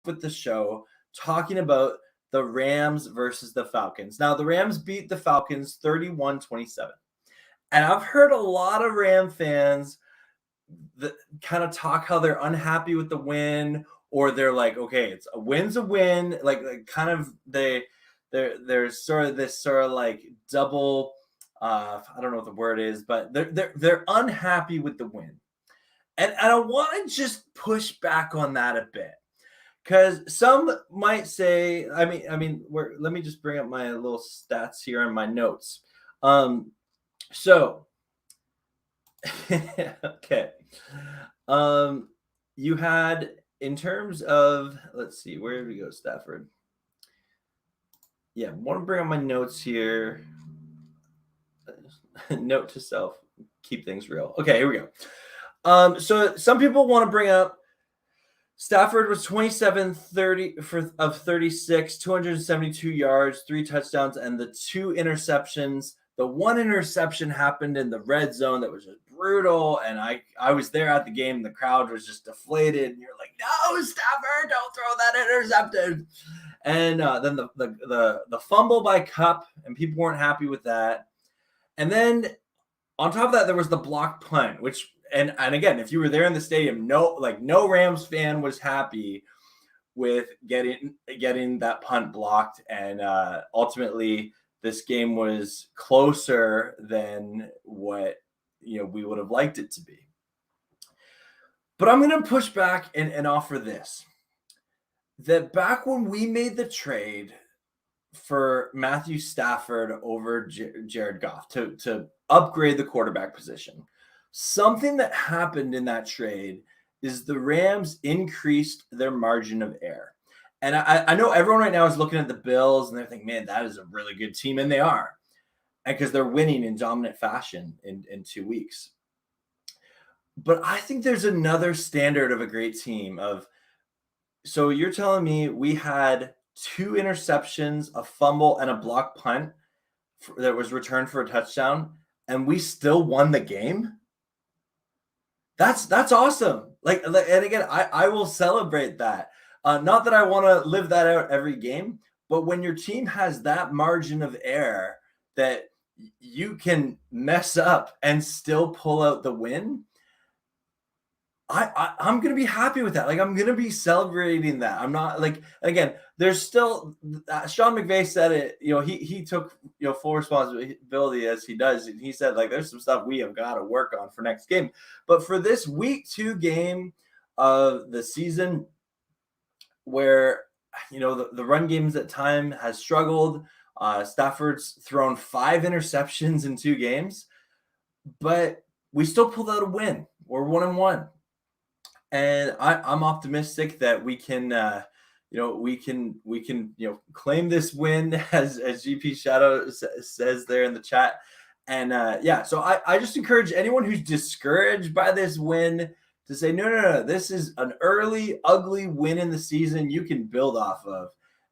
with the show talking about the Rams versus the Falcons. Now, the Rams beat the Falcons 31-27. And I've heard a lot of Ram fans that kind of talk how they're unhappy with the win, or they're like, okay, it's a win's a win. Like kind of there's sort of this sort of like double, I don't know what the word is, but they're unhappy with the win. And I want to just push back on that a bit. Because some might say, let me just bring up my little stats here on my notes. So, okay. You had, in terms of, let's see, where did we go, Stafford? Yeah, I want to bring up my notes here. Note to self, keep things real. Okay, here we go. So some people want to bring up Stafford was 27-30 of 36, 272 yards, 3 touchdowns, and the 2 interceptions. The 1 interception happened in the red zone that was just brutal, and I was there at the game. The crowd was just deflated, and you're like, "No, Stafford, don't throw that interception!" And then the fumble by Kupp, and people weren't happy with that. And then on top of that, there was the blocked punt, which. And again, if you were there in the stadium, no Rams fan was happy with getting that punt blocked, and ultimately this game was closer than what we would have liked it to be. But I'm going to push back and offer this: that back when we made the trade for Matthew Stafford over Jared Goff to upgrade the quarterback position, something that happened in that trade is the Rams increased their margin of error. And I know everyone right now is looking at the Bills and they're thinking, man, that is a really good team. And they are. And because they're winning in dominant fashion in 2 weeks. But I think there's another standard of a great team so you're telling me we had 2 interceptions, a fumble, and a block punt that was returned for a touchdown, and we still won the game? That's awesome. And again, I will celebrate that. Not that I want to live that out every game, but when your team has that margin of error that you can mess up and still pull out the win, I'm going to be happy with that. I'm going to be celebrating that. I'm not again, there's still, Sean McVay said it, he took, full responsibility as he does. And he said, there's some stuff we have got to work on for next game. But for this week 2 game of the season where, the run games at time has struggled, Stafford's thrown 5 interceptions in 2 games, but we still pulled out a win. We're 1-1. And I'm optimistic that we can, claim this win as GP Shadow says there in the chat. And so I just encourage anyone who's discouraged by this win to say, no, this is an early, ugly win in the season you can build off of.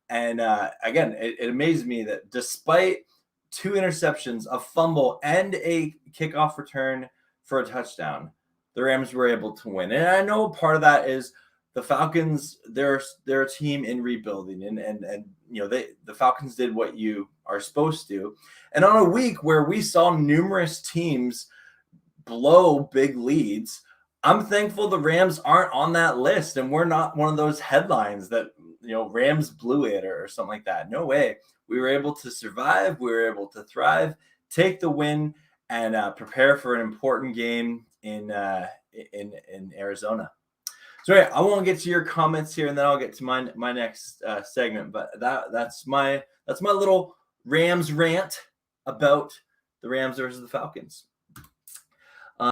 And again, it amazed me that despite 2 interceptions, a fumble, and a kickoff return for a touchdown, the Rams were able to win. And I know part of that is the Falcons, they're a team in rebuilding, and the Falcons did what you are supposed to. And on a week where we saw numerous teams blow big leads, I'm thankful the Rams aren't on that list, and we're not one of those headlines that Rams blew it or something like that. No way. We were able to survive. We were able to thrive, take the win, and prepare for an important game in Arizona. So anyway, I won't get to your comments here, and then I'll get to my next segment. But that's my little Rams rant about the Rams versus the Falcons.